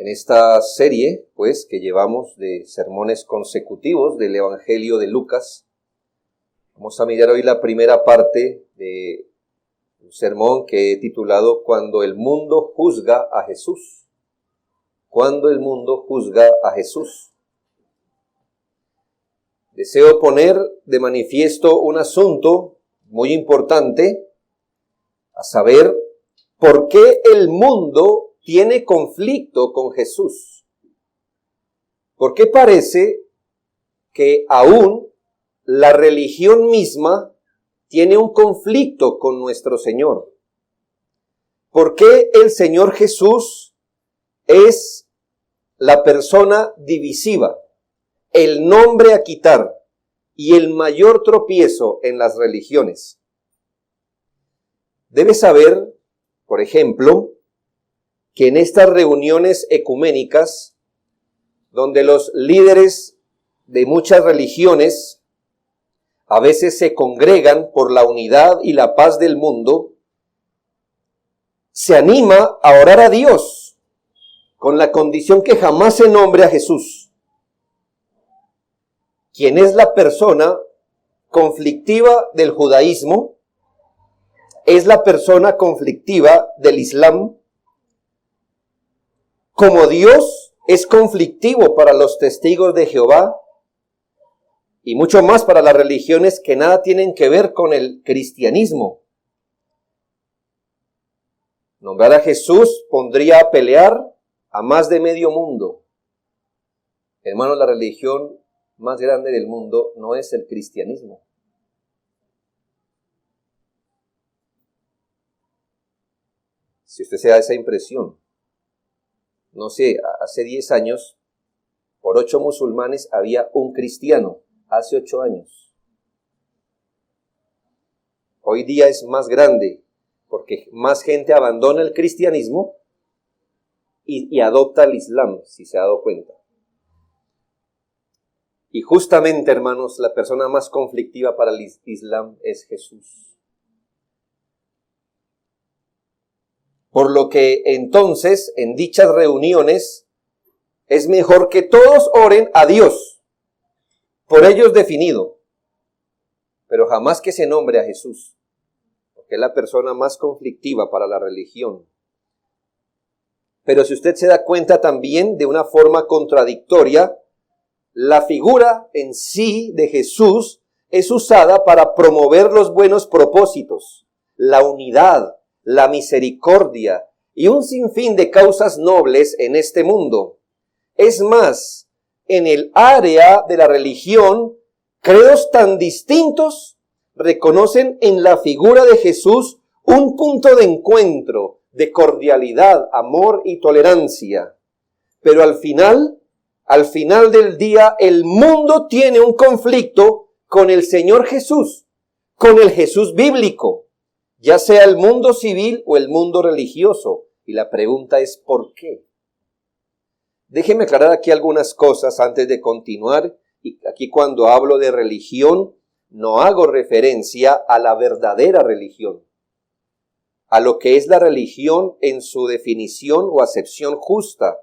En esta serie, pues, que llevamos de sermones consecutivos del Evangelio de Lucas, vamos a mirar hoy la primera parte de un sermón que he titulado Cuando el mundo juzga a Jesús. Cuando el mundo juzga a Jesús. Deseo poner de manifiesto un asunto muy importante, a saber, ¿por qué el mundo tiene conflicto con Jesús? ¿Por qué parece que aún la religión misma tiene un conflicto con nuestro Señor? ¿Por qué el Señor Jesús es la persona divisiva, el nombre a quitar y el mayor tropiezo en las religiones? Debes saber, por ejemplo, que en estas reuniones ecuménicas, donde los líderes de muchas religiones a veces se congregan por la unidad y la paz del mundo, se anima a orar a Dios con la condición que jamás se nombre a Jesús, quien es la persona conflictiva del judaísmo, es la persona conflictiva del Islam, como Dios es conflictivo para los testigos de Jehová y mucho más para las religiones que nada tienen que ver con el cristianismo. Nombrar a Jesús pondría a pelear a más de medio mundo. Hermanos, la religión más grande del mundo no es el cristianismo. Si usted se da esa impresión, no sé, hace 10 años, por 8 musulmanes había un cristiano, hace 8 años. Hoy día es más grande, porque más gente abandona el cristianismo y adopta el Islam, si se ha dado cuenta. Y justamente, hermanos, la persona más conflictiva para el Islam es Jesús. Por lo que entonces, en dichas reuniones, es mejor que todos oren a Dios, por ellos definido, pero jamás que se nombre a Jesús, porque es la persona más conflictiva para la religión. Pero si usted se da cuenta también, de una forma contradictoria, la figura en sí de Jesús es usada para promover los buenos propósitos, la unidad, la misericordia y un sinfín de causas nobles en este mundo. Es más, en el área de la religión, credos tan distintos reconocen en la figura de Jesús un punto de encuentro, de cordialidad, amor y tolerancia. Pero al final del día, el mundo tiene un conflicto con el Señor Jesús, con el Jesús bíblico, ya sea el mundo civil o el mundo religioso. Y la pregunta es, ¿por qué? Déjeme aclarar aquí algunas cosas antes de continuar. Y aquí, cuando hablo de religión, no hago referencia a la verdadera religión, a lo que es la religión en su definición o acepción justa,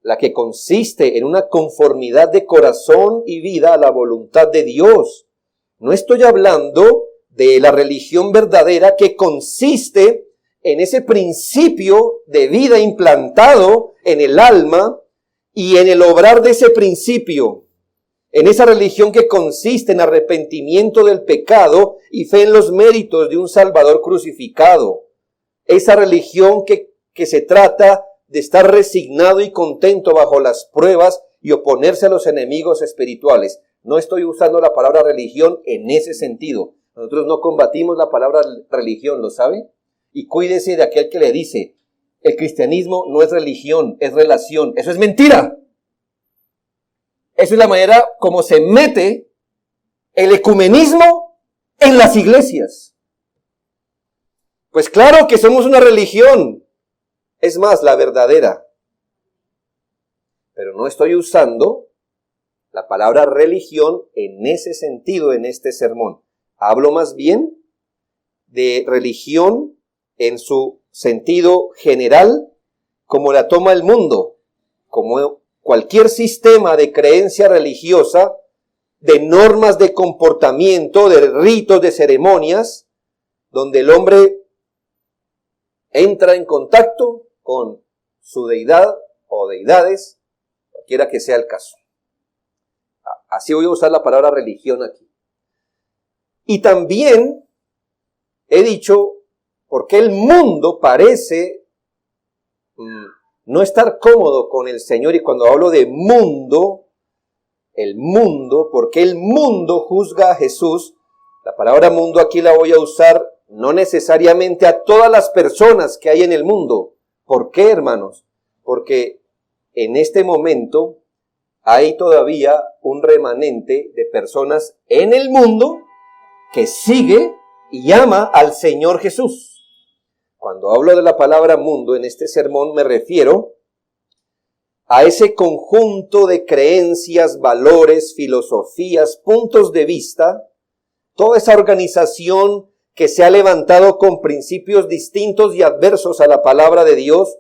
la que consiste en una conformidad de corazón y vida a la voluntad de Dios. No estoy hablando de la religión verdadera, que consiste en ese principio de vida implantado en el alma y en el obrar de ese principio, en esa religión que consiste en arrepentimiento del pecado y fe en los méritos de un Salvador crucificado. Esa religión que se trata de estar resignado y contento bajo las pruebas y oponerse a los enemigos espirituales. No estoy usando la palabra religión en ese sentido. Nosotros no combatimos la palabra religión, ¿lo sabe? Y cuídese de aquel que le dice, el cristianismo no es religión, es relación. Eso es mentira. Eso es la manera como se mete el ecumenismo en las iglesias. Pues claro que somos una religión. Es más, la verdadera. Pero no estoy usando la palabra religión en ese sentido, en este sermón. Hablo más bien de religión en su sentido general, como la toma el mundo, como cualquier sistema de creencia religiosa, de normas de comportamiento, de ritos, de ceremonias, donde el hombre entra en contacto con su deidad o deidades, cualquiera que sea el caso. Así voy a usar la palabra religión aquí. Y también he dicho, porque el mundo parece no estar cómodo con el Señor, y cuando hablo de mundo, el mundo, porque el mundo juzga a Jesús, la palabra mundo aquí la voy a usar no necesariamente a todas las personas que hay en el mundo. ¿Por qué, hermanos? Porque en este momento hay todavía un remanente de personas en el mundo que sigue y ama al Señor Jesús. Cuando hablo de la palabra mundo en este sermón me refiero a ese conjunto de creencias, valores, filosofías, puntos de vista, toda esa organización que se ha levantado con principios distintos y adversos a la palabra de Dios,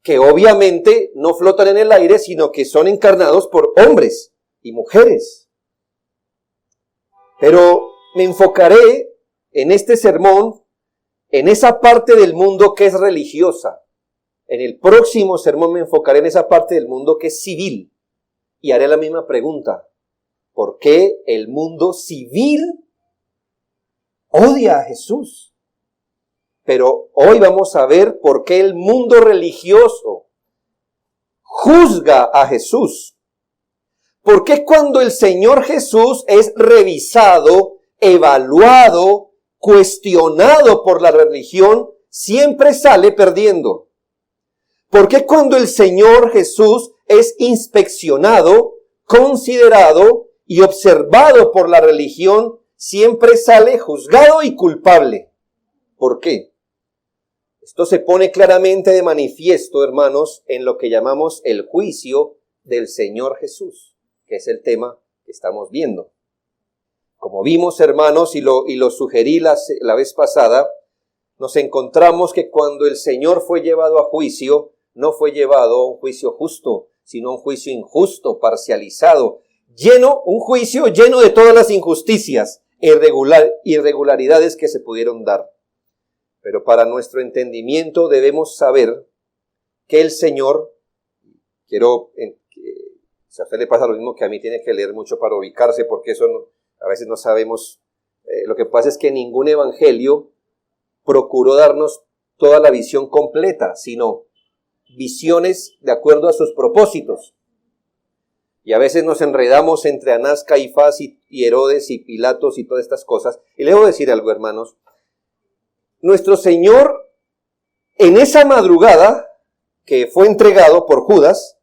que obviamente no flotan en el aire, sino que son encarnados por hombres y mujeres. Pero me enfocaré en este sermón en esa parte del mundo que es religiosa. En el próximo sermón me enfocaré en esa parte del mundo que es civil. Y haré la misma pregunta. ¿Por qué el mundo civil odia a Jesús? Pero hoy vamos a ver por qué el mundo religioso juzga a Jesús. ¿Por qué cuando el Señor Jesús es revisado, evaluado, cuestionado por la religión, siempre sale perdiendo? ¿Por qué cuando el Señor Jesús es inspeccionado, considerado y observado por la religión, siempre sale juzgado y culpable? ¿Por qué? Esto se pone claramente de manifiesto, hermanos, en lo que llamamos el juicio del Señor Jesús, que es el tema que estamos viendo. Como vimos, hermanos, y lo sugerí la vez pasada, nos encontramos que cuando el Señor fue llevado a juicio, no fue llevado a un juicio justo, sino a un juicio injusto, parcializado, un juicio lleno de todas las injusticias e irregularidades que se pudieron dar. Pero para nuestro entendimiento debemos saber que el Señor, si a usted le pasa lo mismo que a mí, tiene que leer mucho para ubicarse, porque eso a veces no sabemos. Lo que pasa es que ningún evangelio procuró darnos toda la visión completa, sino visiones de acuerdo a sus propósitos. Y a veces nos enredamos entre Anás, Caifás y Herodes y Pilatos y todas estas cosas. Y le debo decir algo, hermanos. Nuestro Señor, en esa madrugada que fue entregado por Judas,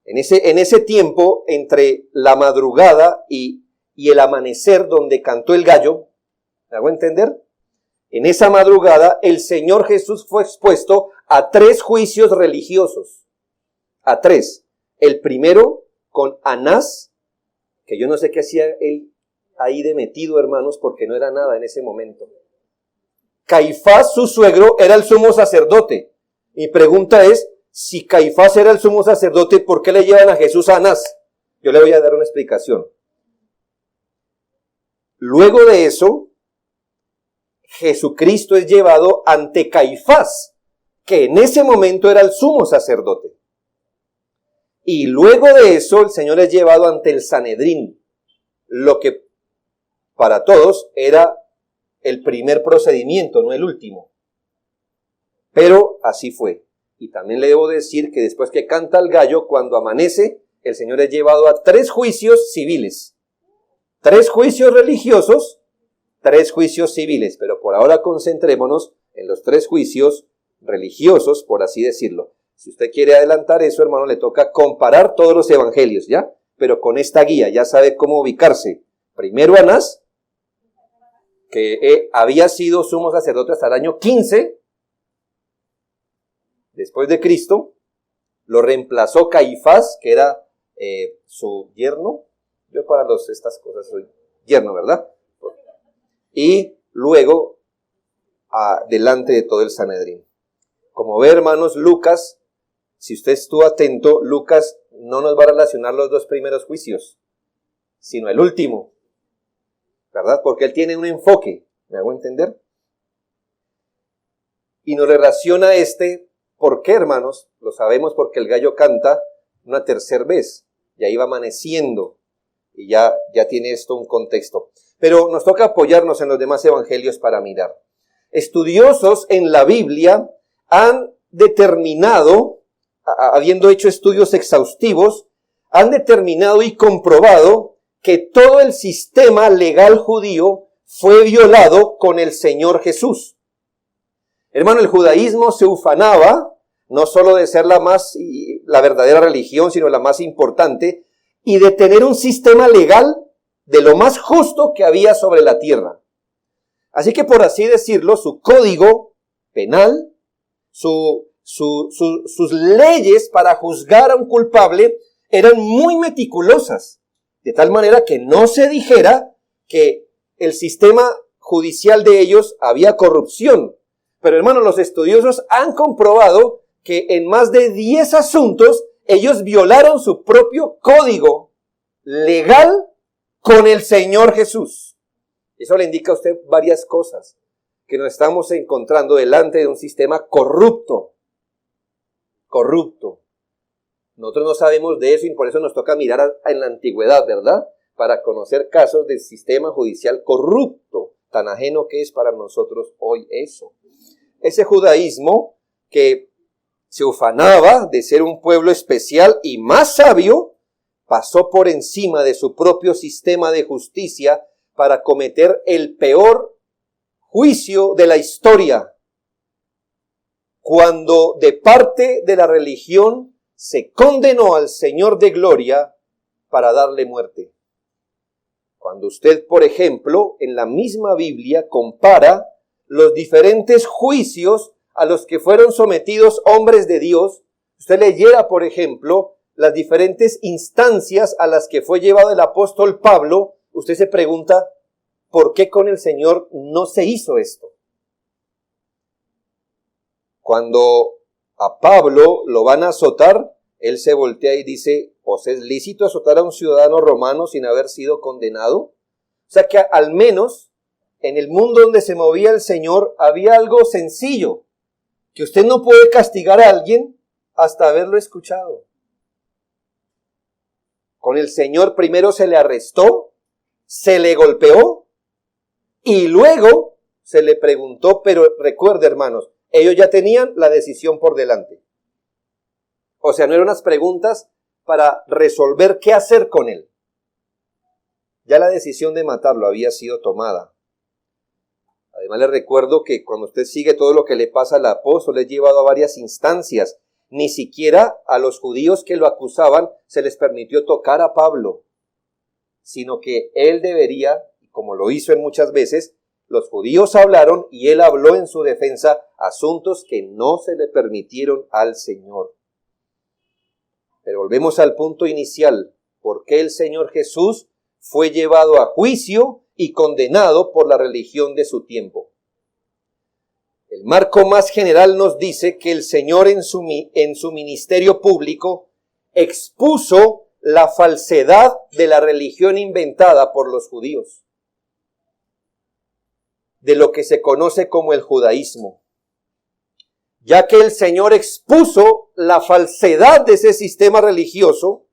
en ese tiempo entre la madrugada y el amanecer donde cantó el gallo, ¿me hago entender? En esa madrugada el Señor Jesús fue expuesto a 3 juicios religiosos. A 3. El primero con Anás, que yo no sé qué hacía él ahí de metido, hermanos, porque no era nada en ese momento. Caifás, su suegro, era el sumo sacerdote. Mi pregunta es, si Caifás era el sumo sacerdote, ¿por qué le llevan a Jesús a Anás? Yo le voy a dar una explicación. Luego de eso, Jesucristo es llevado ante Caifás, que en ese momento era el sumo sacerdote. Y luego de eso, el Señor es llevado ante el Sanedrín, lo que para todos era el primer procedimiento, no el último. Pero así fue. Y también le debo decir que después que canta el gallo, cuando amanece, el Señor es llevado a 3 juicios civiles. 3 juicios religiosos, 3 juicios civiles. Pero por ahora concentrémonos en los 3 juicios religiosos, por así decirlo. Si usted quiere adelantar eso, hermano, le toca comparar todos los evangelios, ¿ya? Pero con esta guía ya sabe cómo ubicarse. Primero Anás, que había sido sumo sacerdote hasta el año 15 después de Cristo. Lo reemplazó Caifás, que era su yerno. Yo para estas cosas soy yerno, ¿verdad? Y luego delante de todo el Sanedrín. Como ve, hermanos, Lucas si usted estuvo atento, Lucas no nos va a relacionar los dos primeros juicios, sino el último, ¿verdad? Porque él tiene un enfoque, ¿me hago entender? Y nos relaciona ¿por qué, hermanos? Lo sabemos porque el gallo canta una tercera vez, ya iba amaneciendo, y ya tiene esto un contexto. Pero nos toca apoyarnos en los demás evangelios para mirar. Estudiosos en la Biblia han determinado, habiendo hecho estudios exhaustivos, han determinado y comprobado que todo el sistema legal judío fue violado con el Señor Jesús. Hermano, el judaísmo se ufanaba no solo de ser la verdadera religión, sino la más importante, y de tener un sistema legal de lo más justo que había sobre la tierra. Así que, por así decirlo, su código penal, sus leyes para juzgar a un culpable eran muy meticulosas, de tal manera que no se dijera que el sistema judicial de ellos había corrupción. Pero, hermanos, los estudiosos han comprobado que en más de 10 asuntos ellos violaron su propio código legal con el Señor Jesús. Eso le indica a usted varias cosas, que nos estamos encontrando delante de un sistema corrupto. Nosotros no sabemos de eso y por eso nos toca mirar en la antigüedad, ¿verdad? Para conocer casos del sistema judicial corrupto, tan ajeno que es para nosotros hoy eso. Ese judaísmo que se ufanaba de ser un pueblo especial y más sabio, pasó por encima de su propio sistema de justicia para cometer el peor juicio de la historia, cuando de parte de la religión se condenó al Señor de gloria para darle muerte. Cuando usted, por ejemplo, en la misma Biblia compara los diferentes juicios a los que fueron sometidos hombres de Dios, usted leyera, por ejemplo, las diferentes instancias a las que fue llevado el apóstol Pablo, usted se pregunta, ¿por qué con el Señor no se hizo esto? Cuando a Pablo lo van a azotar, él se voltea y dice, ¿os es lícito azotar a un ciudadano romano sin haber sido condenado? O sea que al menos en el mundo donde se movía el Señor había algo sencillo, que usted no puede castigar a alguien hasta haberlo escuchado. Con el Señor primero se le arrestó, se le golpeó y luego se le preguntó, pero recuerde, hermanos, ellos ya tenían la decisión por delante. O sea, no eran unas preguntas para resolver qué hacer con él. Ya la decisión de matarlo había sido tomada. Además, le recuerdo que cuando usted sigue todo lo que le pasa al apóstol, es llevado a varias instancias. Ni siquiera a los judíos que lo acusaban se les permitió tocar a Pablo, sino que él debería, como lo hizo en muchas veces, los judíos hablaron y él habló en su defensa asuntos que no se le permitieron al Señor. Pero volvemos al punto inicial. ¿Por qué el Señor Jesús fue llevado a juicio y condenado por la religión de su tiempo? El marco más general nos dice que el Señor en su ministerio público expuso la falsedad de la religión inventada por los judíos, de lo que se conoce como el judaísmo. Ya que el Señor expuso la falsedad de ese sistema religioso,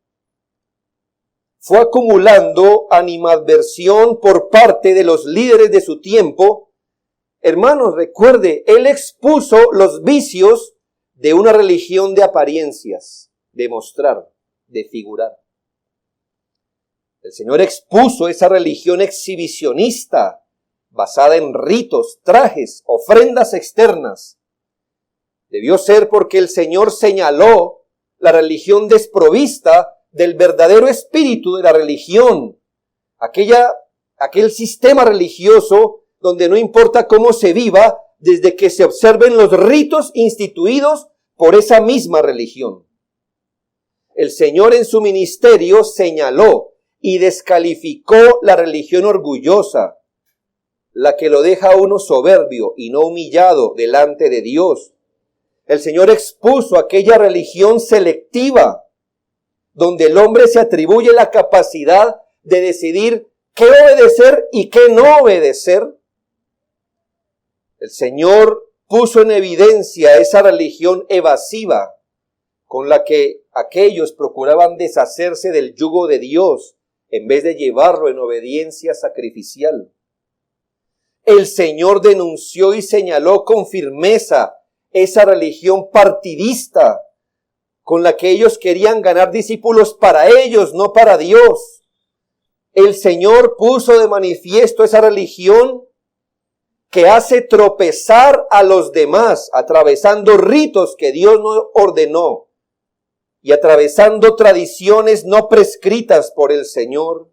fue acumulando animadversión por parte de los líderes de su tiempo. Hermanos, recuerde, él expuso los vicios de una religión de apariencias, de mostrar, de figurar. El Señor expuso esa religión exhibicionista, basada en ritos, trajes, ofrendas externas. Debió ser porque el Señor señaló la religión desprovista del verdadero espíritu de la religión. Aquel sistema religioso donde no importa cómo se viva, desde que se observen los ritos instituidos por esa misma religión. El Señor en su ministerio señaló y descalificó la religión orgullosa, la que lo deja a uno soberbio y no humillado delante de Dios. El Señor expuso aquella religión selectiva, donde el hombre se atribuye la capacidad de decidir qué obedecer y qué no obedecer. El Señor puso en evidencia esa religión evasiva con la que aquellos procuraban deshacerse del yugo de Dios en vez de llevarlo en obediencia sacrificial. El Señor denunció y señaló con firmeza esa religión partidista con la que ellos querían ganar discípulos para ellos, no para Dios. El Señor puso de manifiesto esa religión que hace tropezar a los demás, atravesando ritos que Dios no ordenó y atravesando tradiciones no prescritas por el Señor.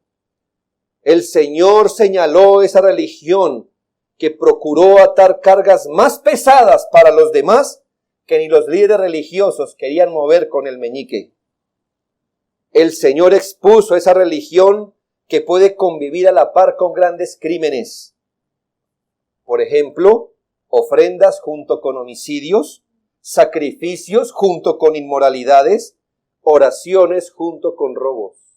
El Señor señaló esa religión que procuró atar cargas más pesadas para los demás que ni los líderes religiosos querían mover con el meñique. El Señor expuso esa religión que puede convivir a la par con grandes crímenes. Por ejemplo, ofrendas junto con homicidios, sacrificios junto con inmoralidades, oraciones junto con robos.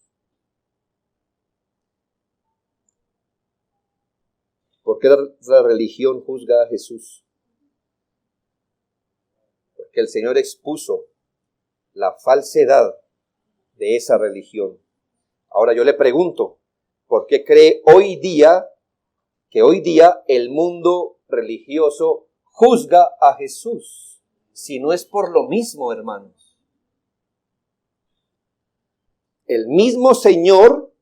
¿Por qué la religión juzga a Jesús? Porque el Señor expuso la falsedad de esa religión. Ahora yo le pregunto, ¿por qué cree que hoy día el mundo religioso juzga a Jesús? Si no es por lo mismo, hermanos. El mismo Señor,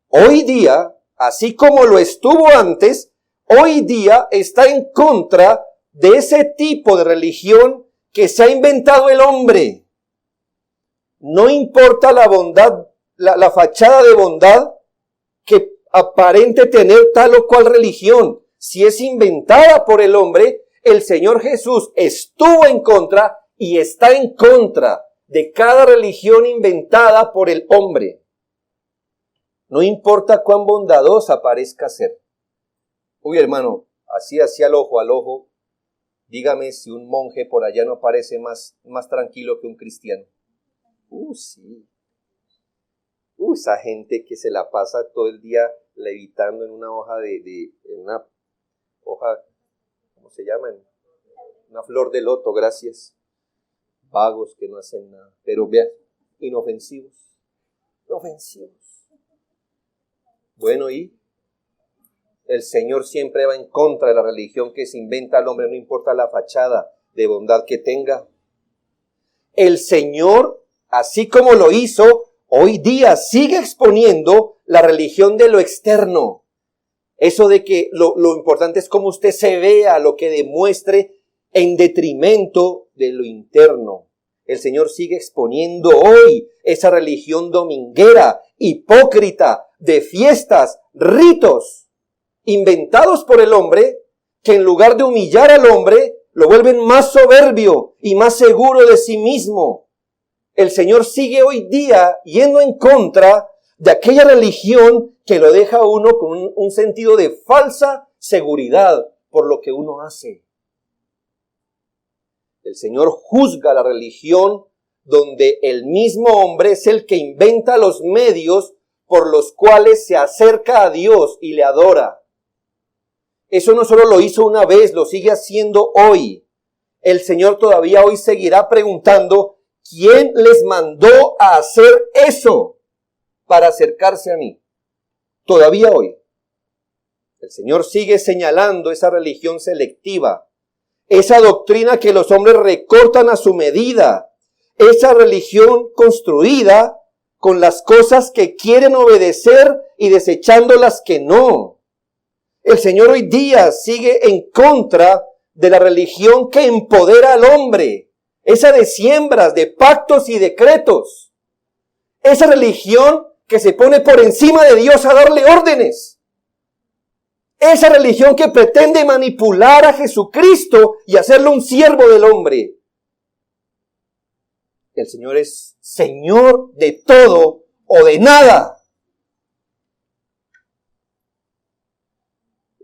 hoy día, así como lo estuvo antes, hoy día está en contra de ese tipo de religión que se ha inventado el hombre. No importa la bondad, la fachada de bondad que aparente tener tal o cual religión. Si es inventada por el hombre, el Señor Jesús estuvo en contra y está en contra de cada religión inventada por el hombre. No importa cuán bondadosa parezca ser. Uy, hermano, así al ojo, dígame si un monje por allá no parece más tranquilo que un cristiano. Sí. Esa gente que se la pasa todo el día levitando en una hoja en una hoja, ¿cómo se llama? Una flor de loto, gracias. Vagos que no hacen nada, pero vean, inofensivos. Bueno, y el Señor siempre va en contra de la religión que se inventa al hombre, no importa la fachada de bondad que tenga. El Señor, así como lo hizo, hoy día sigue exponiendo la religión de lo externo. Eso de que lo importante es cómo usted se vea, lo que demuestre en detrimento de lo interno. El Señor sigue exponiendo hoy esa religión dominguera, hipócrita, de fiestas, ritos, inventados por el hombre, que en lugar de humillar al hombre, lo vuelven más soberbio y más seguro de sí mismo. El Señor sigue hoy día yendo en contra de aquella religión que lo deja a uno con un sentido de falsa seguridad por lo que uno hace. El Señor juzga la religión donde el mismo hombre es el que inventa los medios por los cuales se acerca a Dios y le adora. Eso no solo lo hizo una vez, lo sigue haciendo hoy. El Señor todavía hoy seguirá preguntando, ¿quién les mandó a hacer eso para acercarse a mí? Todavía hoy. El Señor sigue señalando esa religión selectiva, esa doctrina que los hombres recortan a su medida, esa religión construida con las cosas que quieren obedecer y desechando las que no. El Señor hoy día sigue en contra de la religión que empodera al hombre, esa de siembras, de pactos y decretos, esa religión que se pone por encima de Dios a darle órdenes. Esa religión que pretende manipular a Jesucristo y hacerlo un siervo del hombre. El Señor es Señor de todo o de nada.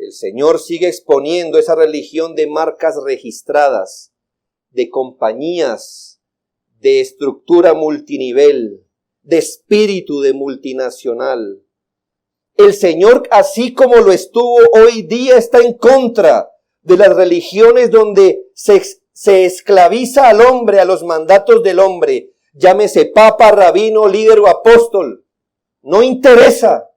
El Señor sigue exponiendo esa religión de marcas registradas, de compañías, de estructura multinivel, de espíritu de multinacional. El Señor, así como lo estuvo hoy día, está en contra de las religiones donde se esclaviza al hombre, a los mandatos del hombre. Llámese papa, rabino, líder o apóstol. No interesa.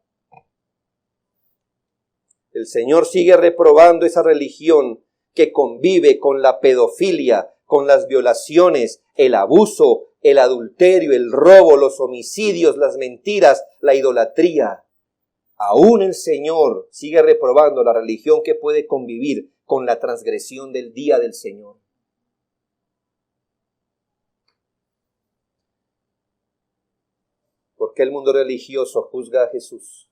El Señor sigue reprobando esa religión que convive con la pedofilia, con las violaciones, el abuso, el adulterio, el robo, los homicidios, las mentiras, la idolatría. Aún el Señor sigue reprobando la religión que puede convivir con la transgresión del día del Señor. ¿Por qué el mundo religioso juzga a Jesús?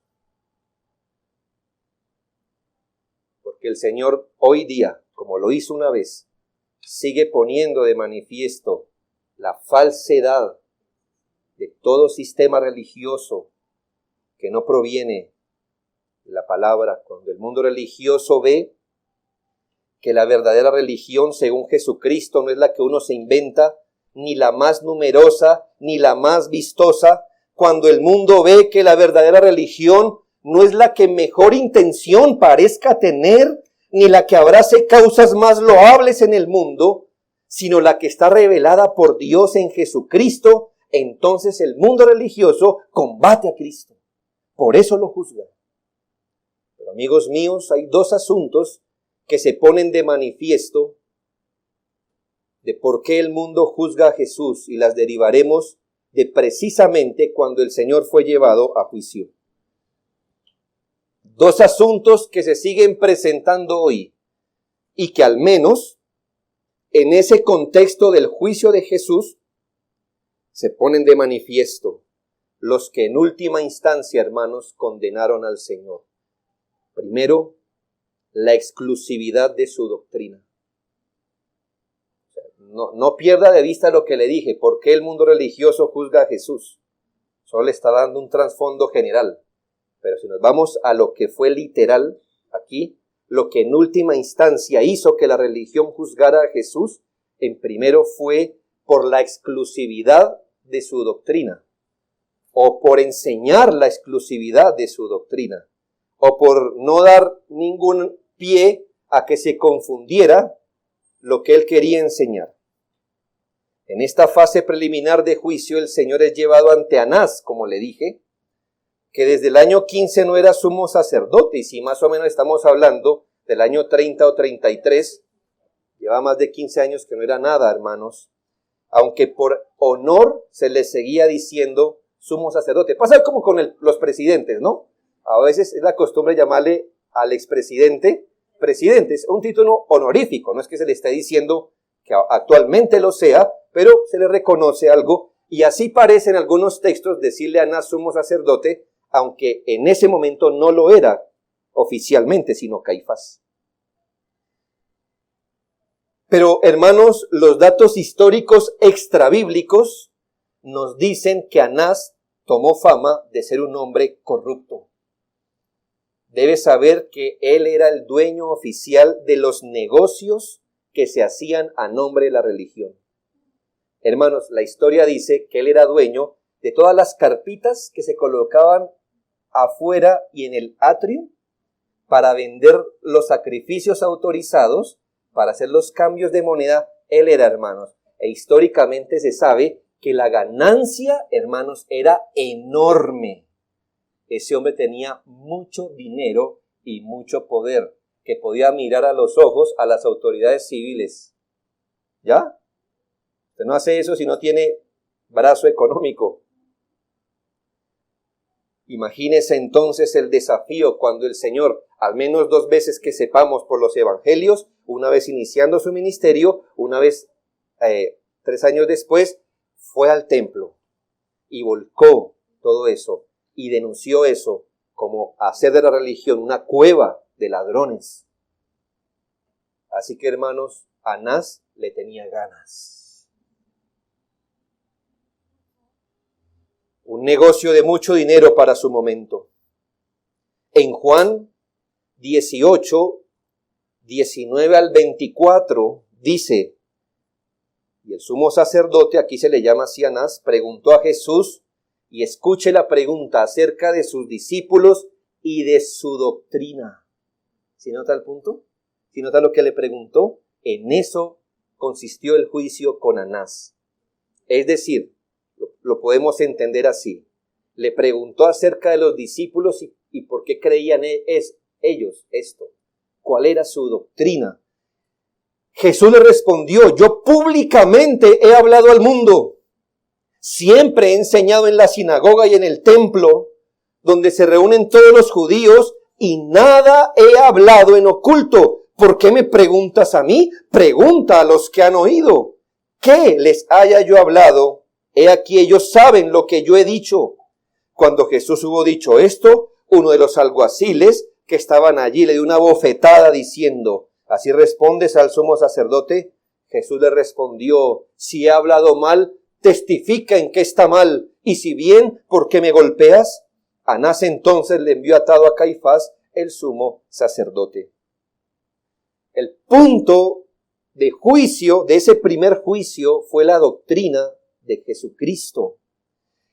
Porque el Señor hoy día, como lo hizo una vez, sigue poniendo de manifiesto la falsedad de todo sistema religioso que no proviene de la palabra. Cuando el mundo religioso ve que la verdadera religión según Jesucristo no es la que uno se inventa, ni la más numerosa, ni la más vistosa. Cuando el mundo ve que la verdadera religión no es la que mejor intención parezca tener, ni la que abrace causas más loables en el mundo, sino la que está revelada por Dios en Jesucristo, entonces el mundo religioso combate a Cristo. Por eso lo juzga. Pero amigos míos, hay dos asuntos que se ponen de manifiesto de por qué el mundo juzga a Jesús, y las derivaremos de precisamente cuando el Señor fue llevado a juicio. Dos asuntos que se siguen presentando hoy y que al menos en ese contexto del juicio de Jesús se ponen de manifiesto los que en última instancia, hermanos, condenaron al Señor. Primero, la exclusividad de su doctrina. No pierda de vista lo que le dije. ¿Por qué el mundo religioso juzga a Jesús? Solo le está dando un trasfondo general. Pero si nos vamos a lo que fue literal aquí, lo que en última instancia hizo que la religión juzgara a Jesús, en primero fue por la exclusividad de su doctrina, o por enseñar la exclusividad de su doctrina, o por no dar ningún pie a que se confundiera lo que él quería enseñar. En esta fase preliminar de juicio, el Señor es llevado ante Anás, como le dije, que desde el año 15 no era sumo sacerdote, y si más o menos estamos hablando del año 30 o 33, lleva más de 15 años que no era nada, hermanos, aunque por honor se le seguía diciendo sumo sacerdote. Pasa como con los presidentes, ¿no? A veces es la costumbre llamarle al expresidente presidente, es un título honorífico, no es que se le esté diciendo que actualmente lo sea, pero se le reconoce algo, y así parece en algunos textos decirle a Anás sumo sacerdote, aunque en ese momento no lo era oficialmente, sino Caifás. Pero, hermanos, los datos históricos extrabíblicos nos dicen que Anás tomó fama de ser un hombre corrupto. Debe saber que él era el dueño oficial de los negocios que se hacían a nombre de la religión. Hermanos, la historia dice que él era dueño de todas las carpitas que se colocaban afuera y en el atrio para vender los sacrificios autorizados, para hacer los cambios de moneda. Él era, hermanos, e históricamente se sabe que la ganancia, hermanos, era enorme. Ese hombre tenía mucho dinero y mucho poder, que podía mirar a los ojos a las autoridades civiles. ¿Ya? Usted no hace eso si no tiene brazo económico. Imagínese entonces el desafío cuando el Señor, al menos 2 veces que sepamos por los evangelios, una vez iniciando su ministerio, una vez 3 años después, fue al templo y volcó todo eso y denunció eso como hacer de la religión una cueva de ladrones. Así que, hermanos, Anás le tenía ganas. Un negocio de mucho dinero para su momento. En Juan 18, 19 al 24, dice: Y el sumo sacerdote, aquí se le llama así Anás, preguntó a Jesús, y escuche la pregunta acerca de sus discípulos y de su doctrina. ¿Sí nota el punto? ¿Sí nota lo que le preguntó? En eso consistió el juicio con Anás. Es decir, lo podemos entender así. Le preguntó acerca de los discípulos y por qué creían ellos esto. ¿Cuál era su doctrina? Jesús le respondió, yo públicamente he hablado al mundo. Siempre he enseñado en la sinagoga y en el templo, donde se reúnen todos los judíos, y nada he hablado en oculto. ¿Por qué me preguntas a mí? Pregunta a los que han oído. ¿Qué les haya yo hablado? He aquí ellos saben lo que yo he dicho. Cuando Jesús hubo dicho esto, uno de los alguaciles que estaban allí le dio una bofetada diciendo, ¿así respondes al sumo sacerdote? Jesús le respondió, si he hablado mal, testifica en qué está mal, y si bien, ¿por qué me golpeas? Anás entonces le envió atado a Caifás, el sumo sacerdote. El punto de juicio, de ese primer juicio, fue la doctrina de Jesucristo.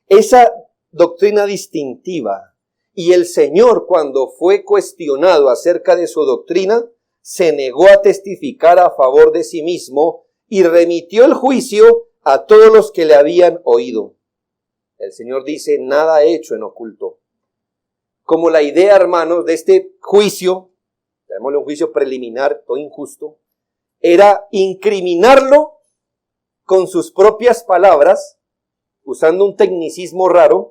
Esa doctrina distintiva. Y el Señor, cuando fue cuestionado acerca de su doctrina, se negó a testificar a favor de sí mismo y remitió el juicio a todos los que le habían oído. El Señor dice, nada he hecho en oculto. Como la idea, hermanos, de este juicio, llamémosle un juicio preliminar, todo injusto, era incriminarlo con sus propias palabras, usando un tecnicismo raro,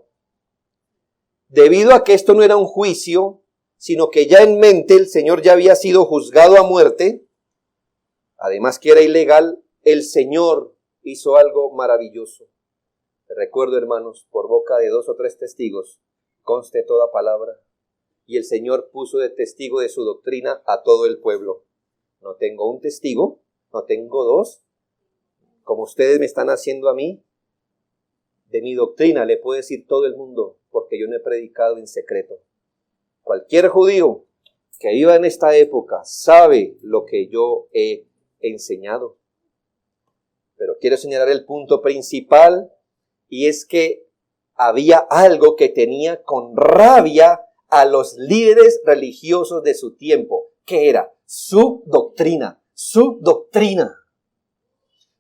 debido a que esto no era un juicio, sino que ya en mente el Señor ya había sido juzgado a muerte, además que era ilegal, el Señor hizo algo maravilloso. Recuerdo, hermanos, por boca de 2 o 3 testigos, conste toda palabra, y el Señor puso de testigo de su doctrina a todo el pueblo. No tengo un testigo, no tengo 2, como ustedes me están haciendo a mí. De mi doctrina le puede decir todo el mundo, porque yo no he predicado en secreto. Cualquier judío que viva en esta época sabe lo que yo he enseñado. Pero quiero señalar el punto principal, y es que había algo que tenía con rabia a los líderes religiosos de su tiempo. ¿Qué era? Su doctrina, su doctrina.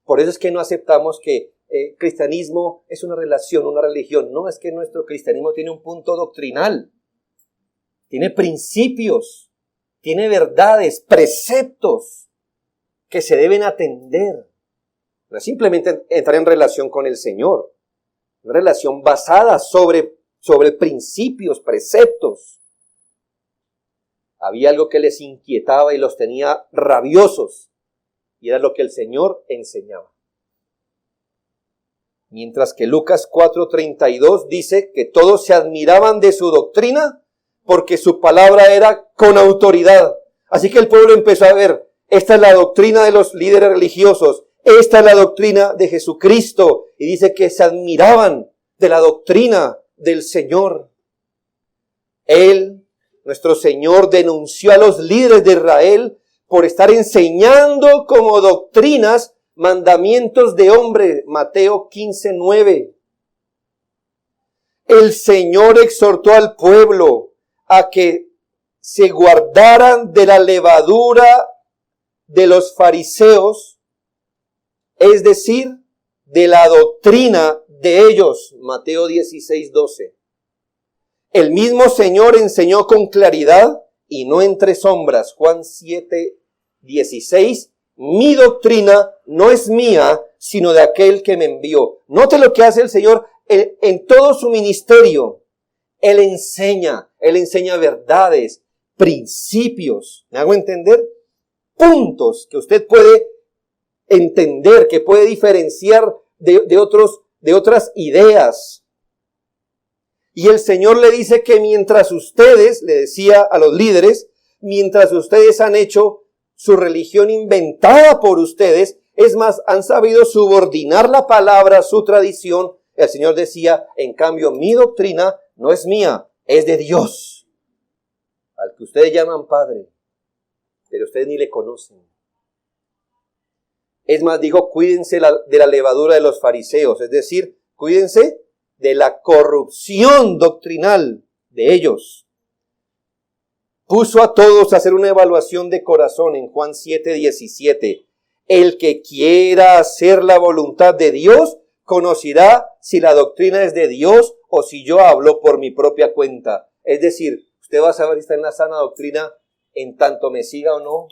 Por eso es que no aceptamos que cristianismo es una relación, una religión. No, es que nuestro cristianismo tiene un punto doctrinal. Tiene principios, tiene verdades, preceptos que se deben atender. No es simplemente entrar en relación con el Señor. Una relación basada sobre principios, preceptos. Había algo que les inquietaba y los tenía rabiosos. Y era lo que el Señor enseñaba. Mientras que Lucas 4:32 dice que todos se admiraban de su doctrina porque su palabra era con autoridad. Así que el pueblo empezó a ver, esta es la doctrina de los líderes religiosos, esta es la doctrina de Jesucristo. Y dice que se admiraban de la doctrina del Señor. Él, nuestro Señor, denunció a los líderes de Israel por estar enseñando como doctrinas mandamientos de hombre. Mateo 15:9. El Señor exhortó al pueblo a que se guardaran de la levadura de los fariseos, es decir, de la doctrina de ellos. Mateo 16:12. El mismo Señor enseñó con claridad y no entre sombras. Juan 7:16. Mi doctrina no es mía, sino de aquel que me envió. Note lo que hace el Señor en todo su ministerio. Él enseña verdades, principios. ¿Me hago entender? Puntos que usted puede entender, que puede diferenciar de otras ideas. Y el Señor le dice que mientras ustedes, le decía a los líderes, mientras ustedes han hecho su religión inventada por ustedes, es más, han sabido subordinar la palabra a su tradición, el Señor decía, en cambio, mi doctrina no es mía, es de Dios, al que ustedes llaman Padre, pero ustedes ni le conocen. Es más, dijo, cuídense de la levadura de los fariseos, es decir, cuídense de la corrupción doctrinal de ellos. Puso a todos a hacer una evaluación de corazón en Juan 7:17. El que quiera hacer la voluntad de Dios, conocerá si la doctrina es de Dios o si yo hablo por mi propia cuenta. Es decir, usted va a saber si está en la sana doctrina en tanto me siga o no.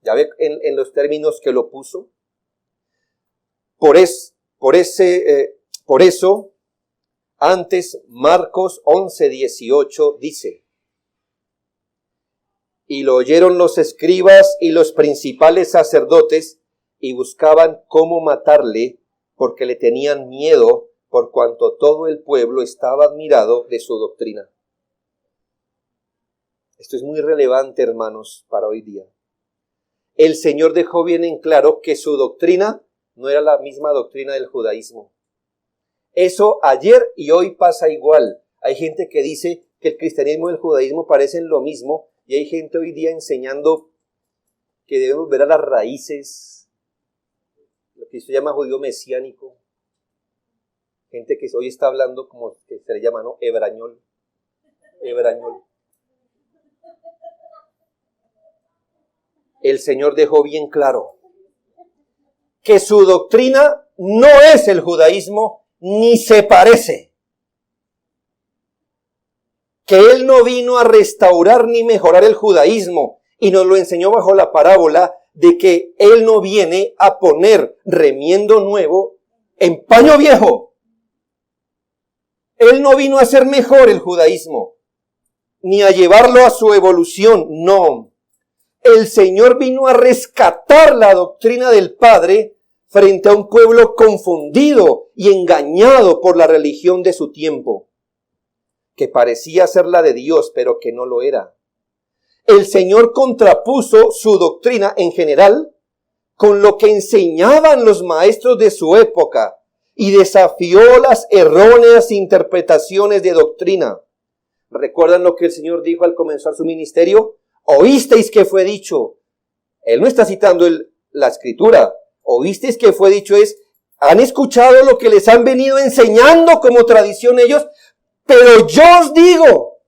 ¿Ya ve en los términos que lo puso? Por eso, antes Marcos 11:18 dice: y lo oyeron los escribas y los principales sacerdotes y buscaban cómo matarle porque le tenían miedo por cuanto todo el pueblo estaba admirado de su doctrina. Esto es muy relevante, hermanos, para hoy día. El Señor dejó bien en claro que su doctrina no era la misma doctrina del judaísmo. Eso ayer y hoy pasa igual. Hay gente que dice que el cristianismo y el judaísmo parecen lo mismo, y hay gente hoy día enseñando que debemos ver a las raíces, lo que se llama judío mesiánico. Gente que hoy está hablando como que se le llama, ¿no? Hebrañol. El Señor dejó bien claro que su doctrina no es el judaísmo, ni se parece. Que Él no vino a restaurar ni mejorar el judaísmo, y nos lo enseñó bajo la parábola de que Él no viene a poner remiendo nuevo en paño viejo. Él no vino a hacer mejor el judaísmo, ni a llevarlo a su evolución, no. El Señor vino a rescatar la doctrina del Padre frente a un pueblo confundido y engañado por la religión de su tiempo, que parecía ser la de Dios, pero que no lo era. El Señor contrapuso su doctrina en general con lo que enseñaban los maestros de su época y desafió las erróneas interpretaciones de doctrina. ¿Recuerdan lo que el Señor dijo al comenzar su ministerio? Oísteis que fue dicho. Él no está citando la escritura. Oísteis que fue dicho han escuchado lo que les han venido enseñando como tradición ellos, pero yo os digo.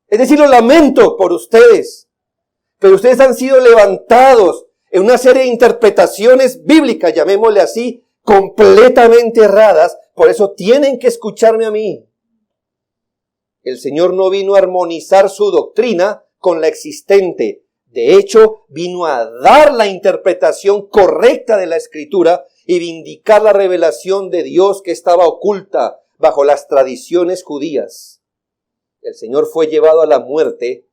Es decir, lo lamento por ustedes, pero ustedes han sido levantados en una serie de interpretaciones bíblicas, llamémosle así, completamente erradas, por eso tienen que escucharme a mí. El Señor no vino a armonizar su doctrina con la existente. De hecho, vino a dar la interpretación correcta de la Escritura y vindicar la revelación de Dios que estaba oculta bajo las tradiciones judías. El Señor fue llevado a la muerte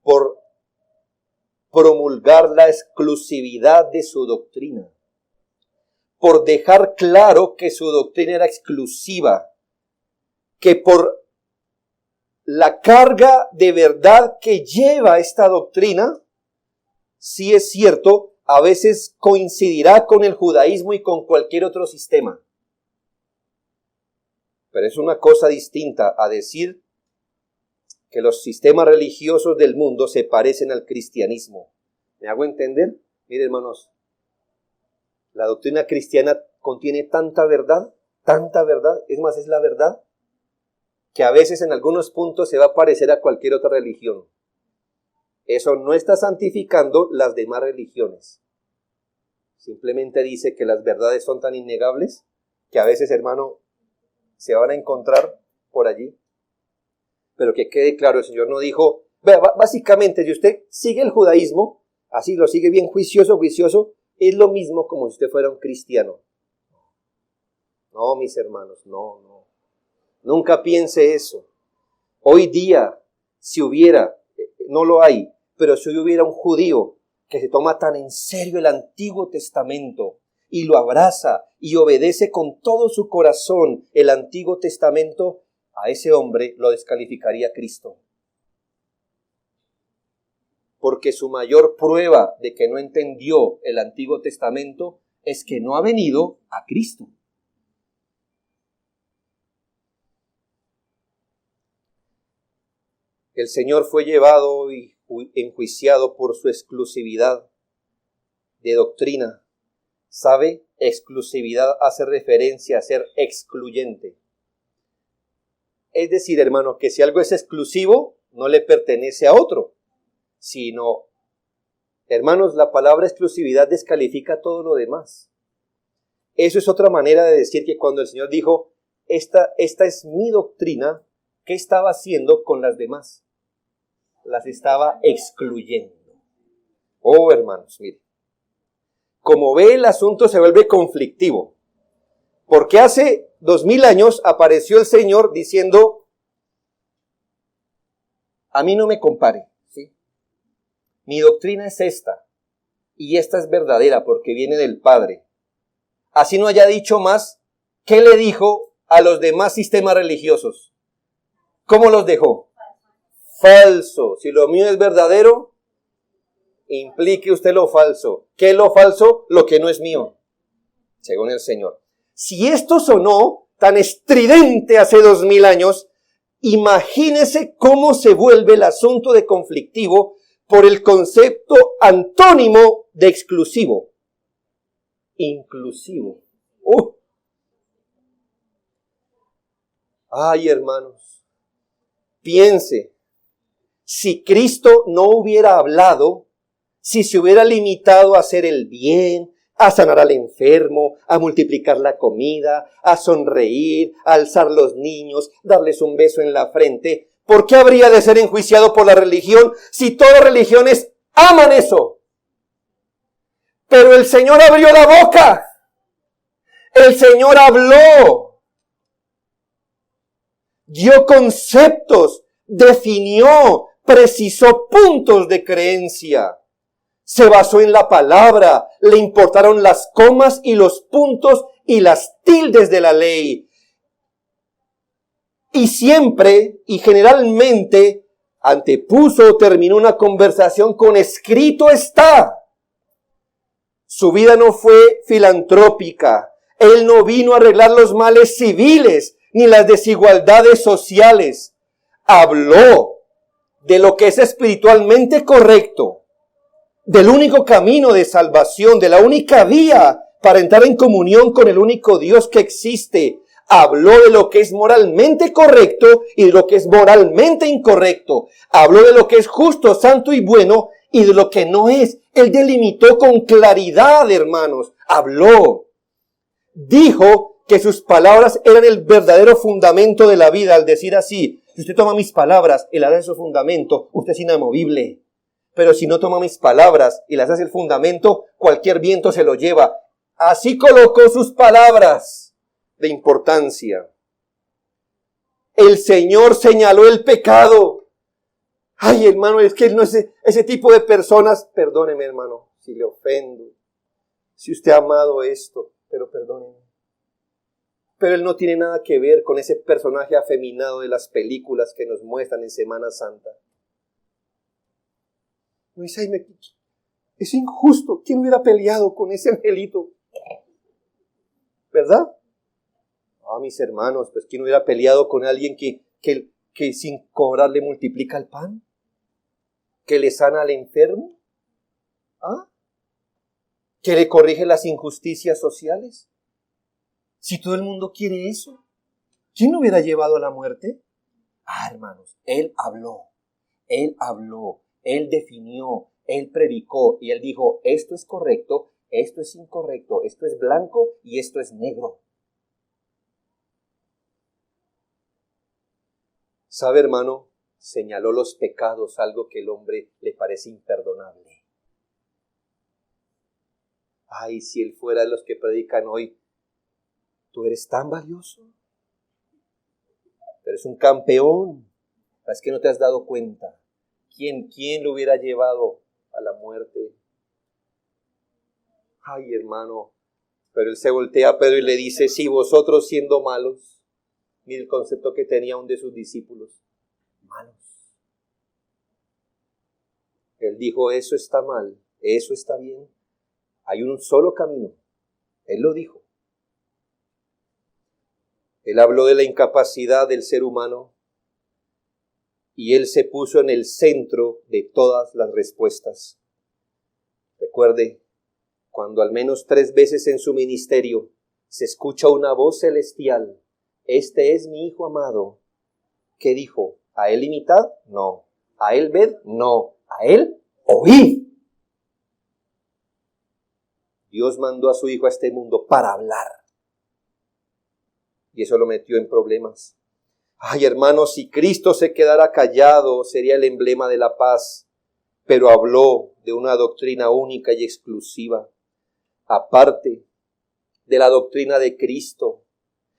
por promulgar la exclusividad de su doctrina, por dejar claro que su doctrina era exclusiva, que por la carga de verdad que lleva esta doctrina, sí es cierto, a veces coincidirá con el judaísmo y con cualquier otro sistema. Pero es una cosa distinta a decir que los sistemas religiosos del mundo se parecen al cristianismo. ¿Me hago entender? Miren, hermanos, la doctrina cristiana contiene tanta verdad, es más, es la verdad, que a veces en algunos puntos se va a parecer a cualquier otra religión. Eso no está santificando las demás religiones. Simplemente dice que las verdades son tan innegables que a veces, hermano, se van a encontrar por allí. Pero que quede claro, el Señor no dijo, básicamente, si usted sigue el judaísmo, así lo sigue bien juicioso, es lo mismo como si usted fuera un cristiano. No, mis hermanos, no. Nunca piense eso. Hoy día, si hubiera, no lo hay, pero si hubiera un judío que se toma tan en serio el Antiguo Testamento y lo abraza y obedece con todo su corazón el Antiguo Testamento, a ese hombre lo descalificaría Cristo. Porque su mayor prueba de que no entendió el Antiguo Testamento es que no ha venido a Cristo. El Señor fue llevado y enjuiciado por su exclusividad. de doctrina. ¿Sabe? Exclusividad hace referencia a ser excluyente. Es decir, hermano, que si algo es exclusivo, no le pertenece a otro, sino, hermanos, la palabra exclusividad descalifica todo lo demás. Eso es otra manera de decir que cuando el Señor dijo, esta es mi doctrina, ¿qué estaba haciendo con las demás? Las estaba excluyendo. Oh, hermanos, mire. Como ve, el asunto se vuelve conflictivo. Porque hace 2000 años apareció el Señor diciendo, a mí no me compare, ¿sí? Mi doctrina es esta, y esta es verdadera porque viene del Padre. Así no haya dicho más, ¿qué le dijo a los demás sistemas religiosos? ¿Cómo los dejó? Falso. Si lo mío es verdadero, implique usted lo falso. ¿Qué es lo falso? Lo que no es mío, según el Señor. Si esto sonó tan estridente hace 2000 años, imagínese cómo se vuelve el asunto de conflictivo por el concepto antónimo de exclusivo. Inclusivo. Ay, hermanos, piense, si Cristo no hubiera hablado, si se hubiera limitado a hacer el bien, a sanar al enfermo, a multiplicar la comida, a sonreír, a alzar los niños, darles un beso en la frente, ¿por qué habría de ser enjuiciado por la religión si todas las religiones aman eso? Pero el Señor abrió la boca. El Señor habló. Dio conceptos, definió, precisó puntos de creencia. Se basó en la palabra, le importaron las comas y los puntos y las tildes de la ley. Y siempre y generalmente antepuso o terminó una conversación con escrito está. Su vida no fue filantrópica. Él no vino a arreglar los males civiles ni las desigualdades sociales. Habló de lo que es espiritualmente correcto, del único camino de salvación, de la única vía para entrar en comunión con el único Dios que existe. Habló de lo que es moralmente correcto y de lo que es moralmente incorrecto. Habló de lo que es justo, santo y bueno y de lo que no es. Él delimitó con claridad, hermanos. Habló. Dijo que sus palabras eran el verdadero fundamento de la vida al decir así, si usted toma mis palabras y las hace su fundamento, usted es inamovible. Pero si no toma mis palabras y las hace el fundamento, cualquier viento se lo lleva. Así colocó sus palabras de importancia. El Señor señaló el pecado. Ay, hermano, es que él no es ese tipo de personas. Perdóneme, hermano, si le ofendo. Si usted ha amado esto, pero perdóneme. Pero él no tiene nada que ver con ese personaje afeminado de las películas que nos muestran en Semana Santa. No dice, es injusto. ¿Quién hubiera peleado con ese angelito? ¿Verdad? Ah, mis hermanos, pues ¿quién hubiera peleado con alguien que sin cobrar le multiplica el pan? ¿Que le sana al enfermo? ¿Ah? ¿Que le corrige las injusticias sociales? Si todo el mundo quiere eso, ¿quién lo hubiera llevado a la muerte? Ah, hermanos, Él habló, Él definió, Él predicó y Él dijo, esto es correcto, esto es incorrecto, esto es blanco y esto es negro. ¿Sabe, hermano? Señaló los pecados, algo que el hombre le parece imperdonable. Ay, si él fuera de los que predican hoy, tú eres tan valioso, tú eres un campeón, es que no te has dado cuenta. ¿Quién lo hubiera llevado a la muerte? Ay, hermano, pero él se voltea a Pedro y le dice, si vosotros siendo malos, mire el concepto que tenía uno de sus discípulos, malos. Él dijo, eso está mal, eso está bien. Hay un solo camino. Él lo dijo. Él habló de la incapacidad del ser humano y él se puso en el centro de todas las respuestas. Recuerde, cuando al menos 3 veces en su ministerio se escucha una voz celestial: este es mi Hijo amado. ¿Qué dijo? ¿A él imitad? No. ¿A él ved? No. ¿A él oíd? Dios mandó a su Hijo a este mundo para hablar. Y eso lo metió en problemas. Ay, hermanos, si Cristo se quedara callado, sería el emblema de la paz. Pero habló de una doctrina única y exclusiva, aparte de la doctrina de Cristo,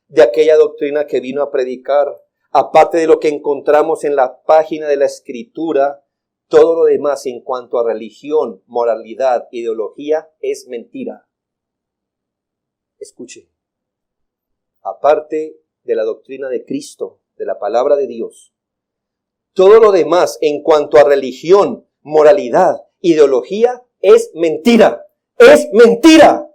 de aquella doctrina que vino a predicar, aparte de lo que encontramos en la página de la Escritura. Todo lo demás en cuanto a religión, moralidad, ideología es mentira. Escuche, aparte de la doctrina de Cristo, de la palabra de Dios, todo lo demás en cuanto a religión, moralidad, ideología es mentira. ¡Es mentira!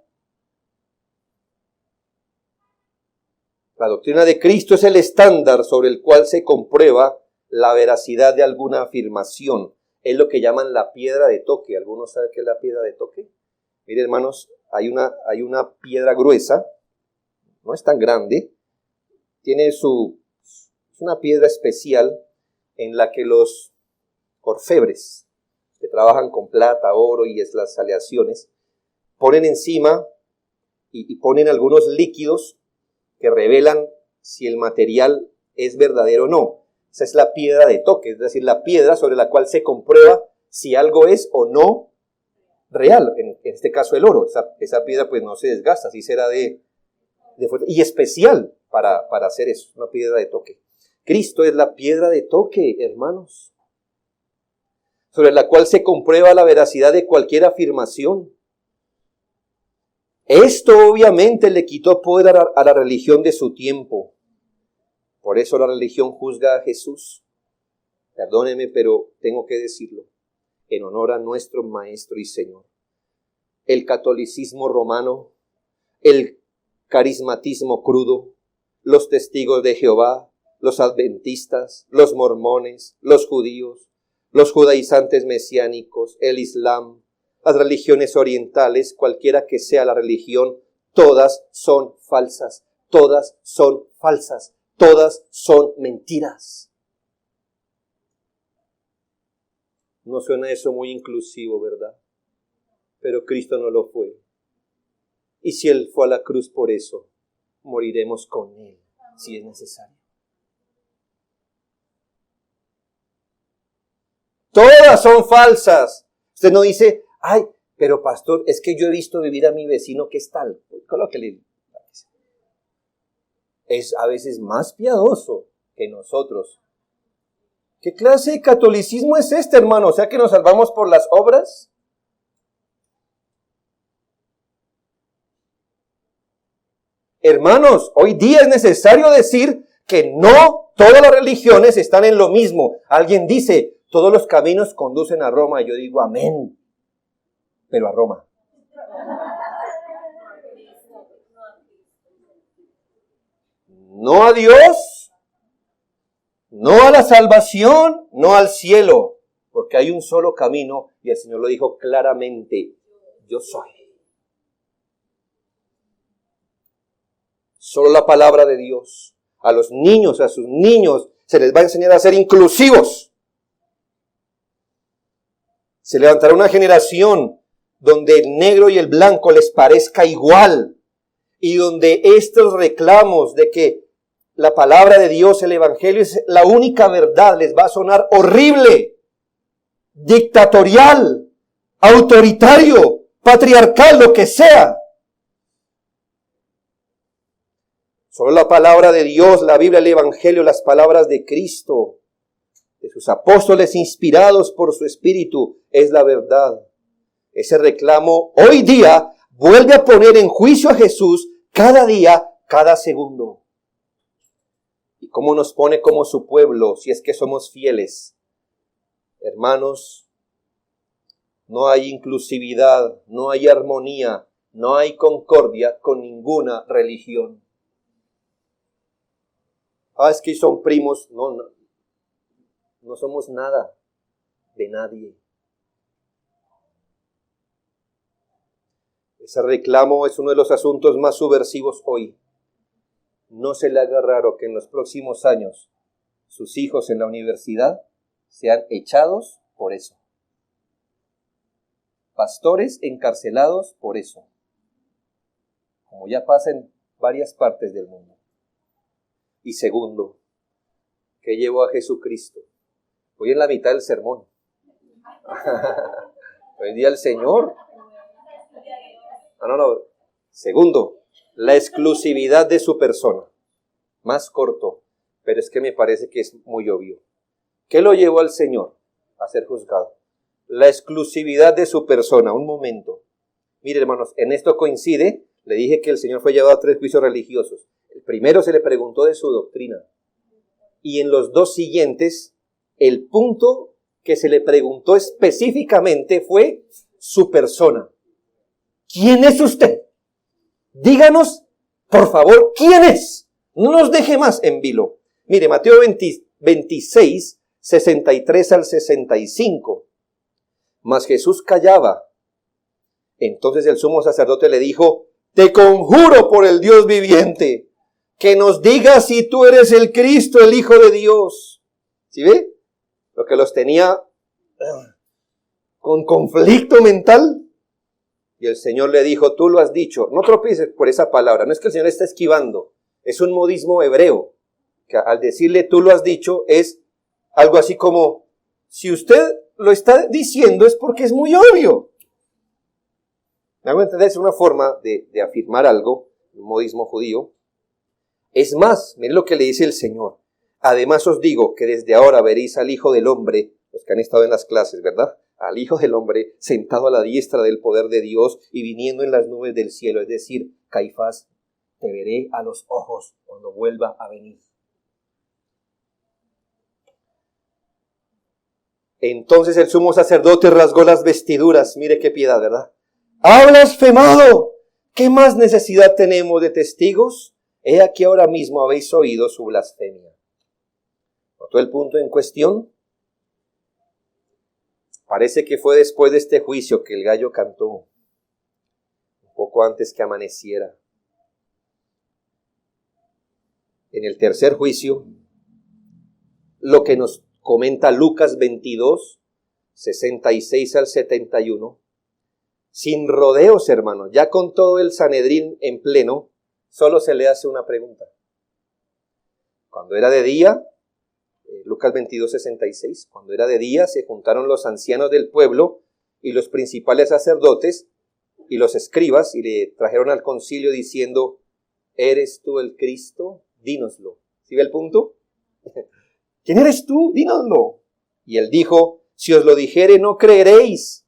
La doctrina de Cristo es el estándar sobre el cual se comprueba la veracidad de alguna afirmación. Es lo que llaman la piedra de toque. ¿Algunos saben qué es la piedra de toque? Miren, hermanos, hay una piedra gruesa, no es tan grande, es una piedra especial en la que los orfebres, que trabajan con plata, oro y las aleaciones, ponen encima y ponen algunos líquidos que revelan si el material es verdadero o no. Esa es la piedra de toque, es decir, la piedra sobre la cual se comprueba si algo es o no real. En este caso el oro, esa piedra pues no se desgasta, así será de fuerte y especial para hacer eso, una piedra de toque. Cristo es la piedra de toque, hermanos, sobre la cual se comprueba la veracidad de cualquier afirmación. Esto obviamente le quitó poder a la religión de su tiempo. Por eso la religión juzga a Jesús. Perdóneme, pero tengo que decirlo, en honor a nuestro Maestro y Señor. El catolicismo romano, el carismatismo crudo, los testigos de Jehová, los adventistas, los mormones, los judíos, los judaizantes mesiánicos, el Islam, las religiones orientales, cualquiera que sea la religión, todas son falsas, todas son falsas, todas son mentiras. No suena eso muy inclusivo, ¿verdad? Pero Cristo no lo fue. Y si Él fue a la cruz por eso, moriremos con Él, si es necesario. Todas son falsas. Usted no dice, ay, pero pastor, es que yo he visto vivir a mi vecino que es tal. Colóquele. Es a veces más piadoso que nosotros. ¿Qué clase de catolicismo es este, hermano? O sea, que nos salvamos por las obras. Hermanos, hoy día es necesario decir que no todas las religiones están en lo mismo. Alguien dice, todos los caminos conducen a Roma. Y yo digo, amén. Pero a Roma. No a Dios, no a la salvación, no al cielo. Porque hay un solo camino y el Señor lo dijo claramente. Yo soy. Solo la palabra de Dios. A los niños, a sus niños, se les va a enseñar a ser inclusivos. Se levantará una generación donde el negro y el blanco les parezca igual. Y donde estos reclamos de que la palabra de Dios, el evangelio, es la única verdad, les va a sonar horrible, dictatorial, autoritario, patriarcal, lo que sea. Solo la palabra de Dios, la Biblia, el evangelio, las palabras de Cristo, de sus apóstoles inspirados por su Espíritu, es la verdad. Ese reclamo hoy día vuelve a poner en juicio a Jesús cada día, cada segundo. ¿Y cómo nos pone como su pueblo si es que somos fieles? Hermanos, no hay inclusividad, no hay armonía, no hay concordia con ninguna religión. Es que son primos. No somos nada de nadie. Ese reclamo es uno de los asuntos más subversivos hoy. No se le haga raro que en los próximos años sus hijos en la universidad sean echados por eso. Pastores encarcelados por eso, como ya pasa en varias partes del mundo. Y segundo, ¿qué llevó a Jesucristo? Voy en la mitad del sermón. Hoy día el Señor. No. Segundo, la exclusividad de su persona. Más corto, pero es que me parece que es muy obvio. ¿Qué lo llevó al Señor a ser juzgado? La exclusividad de su persona. Un momento. Mire, hermanos, en esto coincide, le dije que el Señor fue llevado a 3 juicios religiosos. El primero se le preguntó de su doctrina. Y en los 2 siguientes, el punto que se le preguntó específicamente fue su persona. ¿Quién es usted? Díganos, por favor, ¿quién es? No nos deje más en vilo. Mire, Mateo 26, 63 al 65. Mas Jesús callaba. Entonces el sumo sacerdote le dijo: te conjuro por el Dios viviente, que nos digas si tú eres el Cristo, el Hijo de Dios. ¿Sí ve? Lo que los tenía con conflicto mental. Y el Señor le dijo: tú lo has dicho. No tropieces por esa palabra. No es que el Señor está esquivando. Es un modismo hebreo. Que al decirle tú lo has dicho es algo así como: si usted lo está diciendo es porque es muy obvio. ¿Me hago entender? Es una forma de afirmar algo, un modismo judío. Es más, miren lo que le dice el Señor. Además os digo que desde ahora veréis al Hijo del Hombre, los que han estado en las clases, ¿verdad? Al Hijo del Hombre sentado a la diestra del poder de Dios y viniendo en las nubes del cielo. Es decir, Caifás, te veré a los ojos cuando vuelva a venir. Entonces el sumo sacerdote rasgó las vestiduras. Mire qué piedad, ¿verdad? ¡Ha blasfemado! ¿Qué más necesidad tenemos de testigos? He aquí ahora mismo habéis oído su blasfemia. ¿Notó el punto en cuestión? Parece que fue después de este juicio que el gallo cantó, un poco antes que amaneciera. En el tercer juicio, lo que nos comenta Lucas 22, 66 al 71, sin rodeos, hermanos, ya con todo el Sanedrín en pleno, solo se le hace una pregunta. Cuando era de día, Lucas 22, 66, cuando era de día se juntaron los ancianos del pueblo y los principales sacerdotes y los escribas y le trajeron al concilio diciendo: ¿eres tú el Cristo? Dínoslo. ¿Sí ve el punto? ¿Quién eres tú? Dínoslo. Y él dijo: si os lo dijere no creeréis,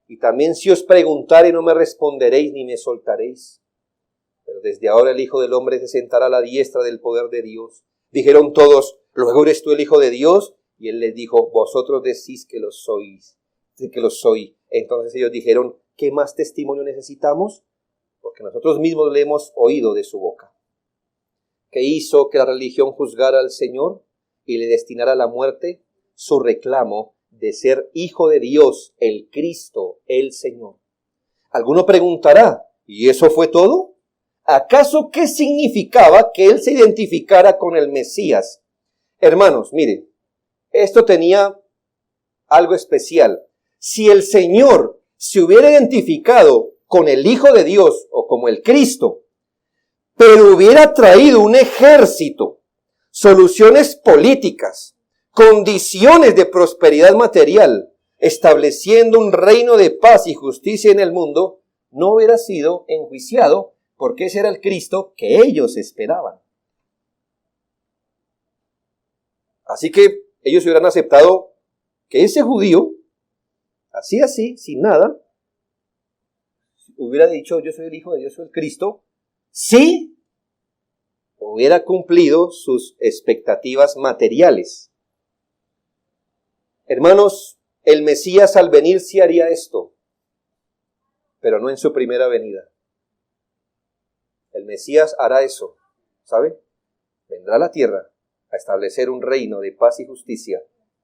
y también si os preguntare no me responderéis ni me soltaréis. Pero desde ahora el Hijo del Hombre se sentará a la diestra del poder de Dios. Dijeron todos: ¿luego eres tú el Hijo de Dios? Y él les dijo: vosotros decís que lo sois, que lo soy. Entonces ellos dijeron: ¿qué más testimonio necesitamos? Porque nosotros mismos le hemos oído de su boca. ¿Qué hizo que la religión juzgara al Señor y le destinara a la muerte? Su reclamo de ser Hijo de Dios, el Cristo, el Señor. Alguno preguntará: ¿y eso fue todo? ¿Acaso qué significaba que él se identificara con el Mesías? Hermanos, mire, esto tenía algo especial. Si el Señor se hubiera identificado con el Hijo de Dios o como el Cristo, pero hubiera traído un ejército, soluciones políticas, condiciones de prosperidad material, estableciendo un reino de paz y justicia en el mundo, no hubiera sido enjuiciado, porque ese era el Cristo que ellos esperaban. Así que ellos hubieran aceptado que ese judío, así, sin nada, hubiera dicho: yo soy el Hijo de Dios, soy el Cristo, si hubiera cumplido sus expectativas materiales. Hermanos, el Mesías al venir sí haría esto, pero no en su primera venida. El Mesías hará eso, ¿sabe? Vendrá a la tierra a establecer un reino de paz y justicia,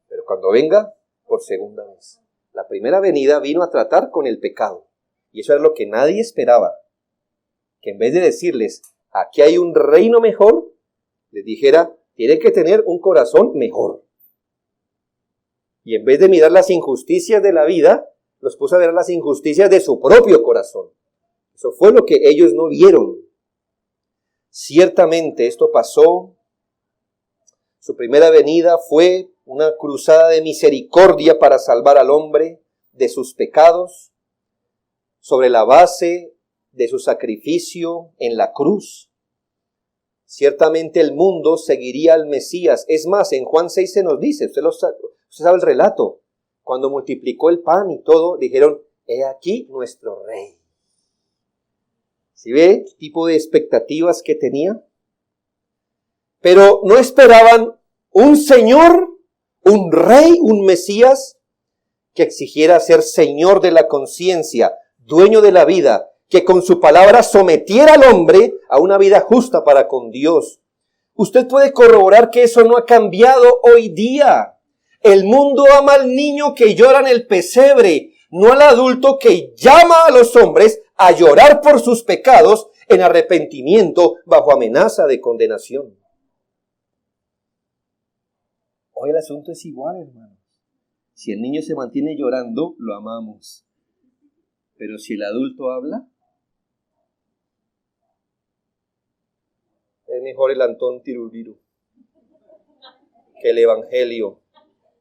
pero cuando venga, por segunda vez. La primera venida vino a tratar con el pecado Y eso era lo que nadie esperaba. Que en vez de decirles, aquí hay un reino mejor, les dijera, tienen que tener un corazón mejor. Y en vez de mirar las injusticias de la vida, los puso a ver las injusticias de su propio corazón. Eso fue lo que ellos no vieron. Ciertamente esto pasó. Su primera venida fue una cruzada de misericordia para salvar al hombre de sus pecados, sobre la base de su sacrificio en la cruz. Ciertamente el mundo seguiría al Mesías. Es más, en Juan 6 se nos dice, usted sabe el relato, cuando multiplicó el pan y todo, dijeron, he aquí nuestro rey. ¿Sí ve el tipo de expectativas que tenía? Pero no esperaban un Señor, un rey, un Mesías, que exigiera ser Señor de la conciencia, dueño de la vida, que con su palabra sometiera al hombre a una vida justa para con Dios. Usted puede corroborar que eso no ha cambiado hoy día. El mundo ama al niño que llora en el pesebre, no al adulto que llama a los hombres a llorar por sus pecados en arrepentimiento bajo amenaza de condenación. Hoy el asunto es igual, hermano. Si el niño se mantiene llorando, lo amamos. Pero si el adulto habla, es mejor el Antón Tiruriru que el Evangelio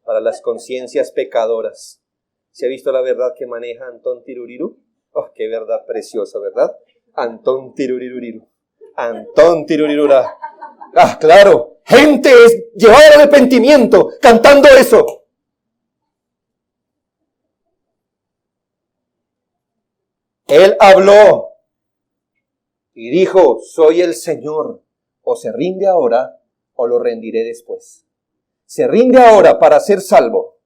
para las conciencias pecadoras. ¿Se ha visto la verdad que maneja Antón Tiruriru? ¡Oh, qué verdad preciosa!, ¿verdad? Antón Tiruriruriru. Antón Tirurirura. ¡Ah, claro! Gente es llevada al arrepentimiento cantando eso. Él habló y dijo, soy el Señor. O se rinde ahora o lo rendiré después. Se rinde ahora para ser salvo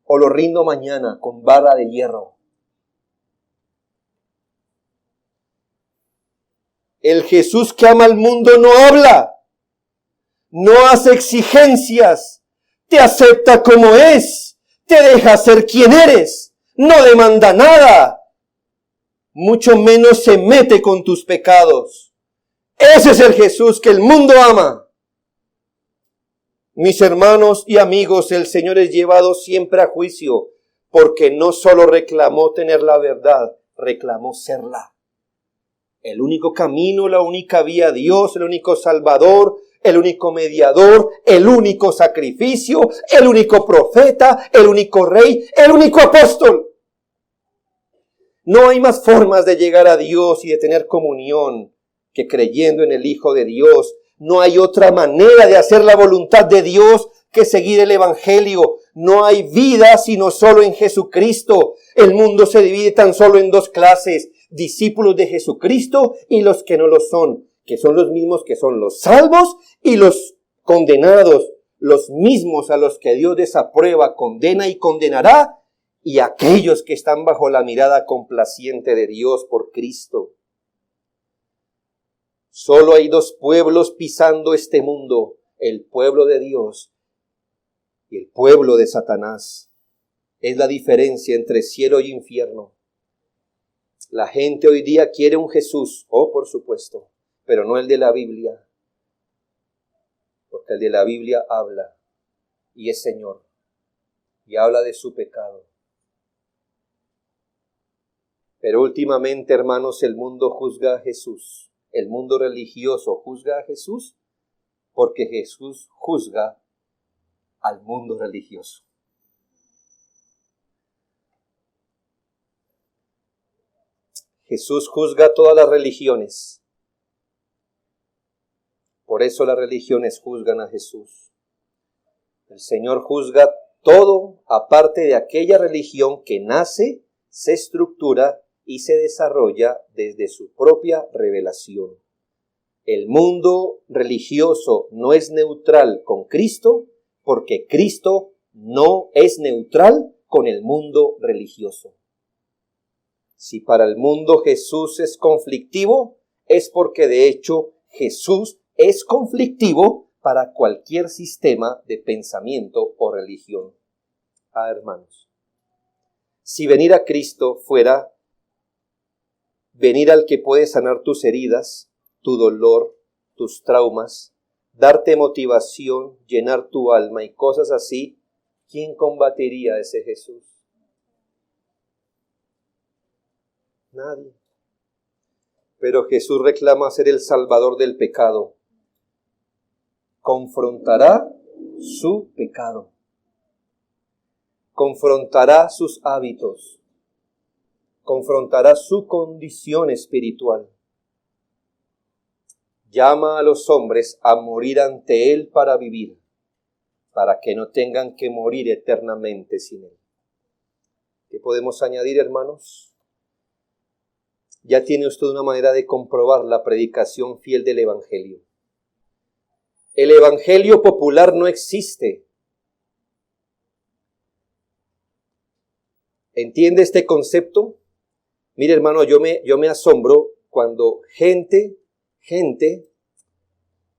o lo rindo mañana con vara de hierro. El Jesús que ama al mundo no habla, no hace exigencias, te acepta como es, te deja ser quien eres, no demanda nada, mucho menos se mete con tus pecados. Ese es el Jesús que el mundo ama. Mis hermanos y amigos, el Señor es llevado siempre a juicio, porque no solo reclamó tener la verdad, reclamó serla. El único camino, la única vía a Dios, el único Salvador, el único mediador, el único sacrificio, el único profeta, el único rey, el único apóstol. No hay más formas de llegar a Dios y de tener comunión que creyendo en el Hijo de Dios. No hay otra manera de hacer la voluntad de Dios que seguir el Evangelio. No hay vida sino solo en Jesucristo. El mundo se divide tan solo en dos clases: discípulos de Jesucristo y los que no lo son, que son los mismos que son los salvos y los condenados, los mismos a los que Dios desaprueba, condena y condenará, y aquellos que están bajo la mirada complaciente de Dios por Cristo. Solo hay dos pueblos pisando este mundo, el pueblo de Dios y el pueblo de Satanás. Es la diferencia entre cielo y infierno. La gente hoy día quiere un Jesús, por supuesto, pero no el de la Biblia, porque el de la Biblia habla y es Señor y habla de su pecado. Pero últimamente, hermanos, el mundo juzga a Jesús. El mundo religioso juzga a Jesús porque Jesús juzga al mundo religioso. Jesús juzga todas las religiones. Por eso las religiones juzgan a Jesús. El Señor juzga todo aparte de aquella religión que nace, se estructura y se desarrolla desde su propia revelación. El mundo religioso no es neutral con Cristo porque Cristo no es neutral con el mundo religioso. Si para el mundo Jesús es conflictivo, es porque de hecho Jesús es conflictivo para cualquier sistema de pensamiento o religión. Hermanos, si venir a Cristo fuera venir al que puede sanar tus heridas, tu dolor, tus traumas, darte motivación, llenar tu alma y cosas así, ¿quién combatiría a ese Jesús? Nadie. Pero Jesús reclama ser el salvador del pecado. Confrontará su pecado. Confrontará sus hábitos. Confrontará su condición espiritual. Llama a los hombres a morir ante Él para vivir, para que no tengan que morir eternamente sin Él. ¿Qué podemos añadir, hermanos? Ya tiene usted una manera de comprobar la predicación fiel del Evangelio. El Evangelio popular no existe. ¿Entiende este concepto? Mire, hermano, yo me asombro cuando gente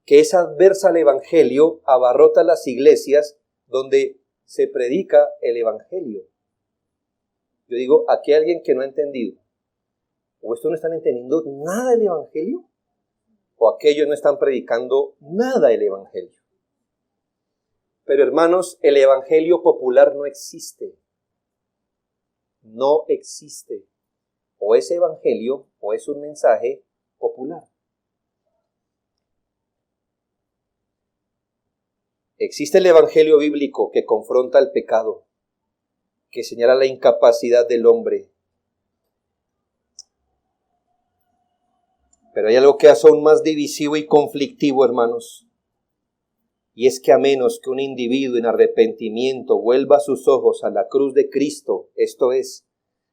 que es adversa al Evangelio abarrota las iglesias donde se predica el Evangelio. Yo digo, aquí hay alguien que no ha entendido. O estos no están entendiendo nada del Evangelio, o aquellos no están predicando nada del Evangelio. Pero hermanos, el Evangelio popular no existe. No existe. O es Evangelio, o es un mensaje popular. Existe el Evangelio bíblico que confronta el pecado, que señala la incapacidad del hombre. Pero hay algo que hace aún más divisivo y conflictivo, hermanos. Y es que a menos que un individuo en arrepentimiento vuelva sus ojos a la cruz de Cristo, esto es,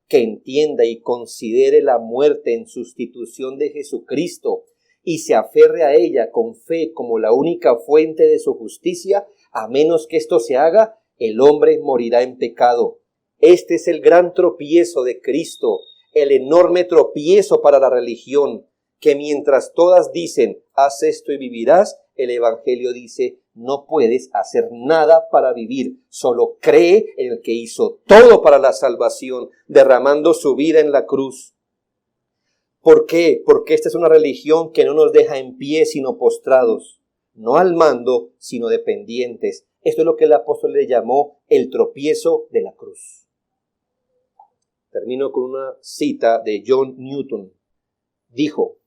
que entienda y considere la muerte en sustitución de Jesucristo y se aferre a ella con fe como la única fuente de su justicia, a menos que esto se haga, el hombre morirá en pecado. Este es el gran tropiezo de Cristo, el enorme tropiezo para la religión, que mientras todas dicen, haz esto y vivirás, el Evangelio dice, no puedes hacer nada para vivir, solo cree en el que hizo todo para la salvación, derramando su vida en la cruz. ¿Por qué? Porque esta es una religión que no nos deja en pie sino postrados, no al mando sino dependientes. Esto es lo que el apóstol le llamó el tropiezo de la cruz. Termino con una cita de John Newton. Dijo,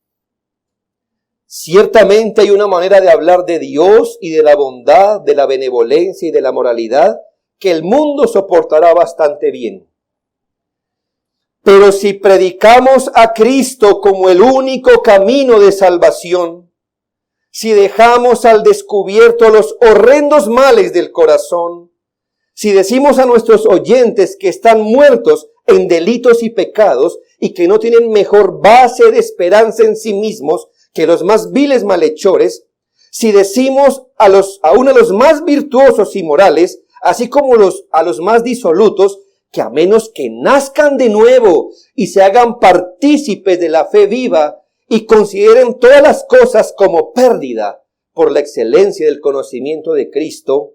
ciertamente hay una manera de hablar de Dios y de la bondad, de la benevolencia y de la moralidad que el mundo soportará bastante bien. Pero si predicamos a Cristo como el único camino de salvación, si dejamos al descubierto los horrendos males del corazón, si decimos a nuestros oyentes que están muertos en delitos y pecados y que no tienen mejor base de esperanza en sí mismos que los más viles malhechores, si decimos aún a los más virtuosos y morales, así como a los más disolutos, que a menos que nazcan de nuevo y se hagan partícipes de la fe viva y consideren todas las cosas como pérdida por la excelencia del conocimiento de Cristo,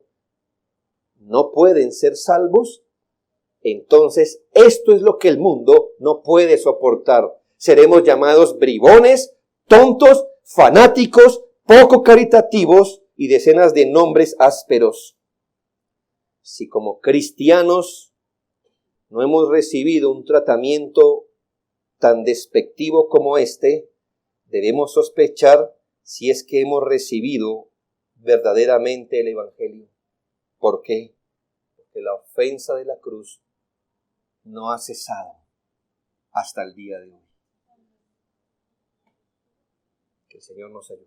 no pueden ser salvos. Entonces, esto es lo que el mundo no puede soportar. Seremos llamados bribones, tontos, fanáticos, poco caritativos y decenas de nombres ásperos. Si como cristianos no hemos recibido un tratamiento tan despectivo como este, debemos sospechar si es que hemos recibido verdaderamente el Evangelio. ¿Por qué? Porque la ofensa de la cruz no ha cesado hasta el día de hoy. Que el Señor nos ayude.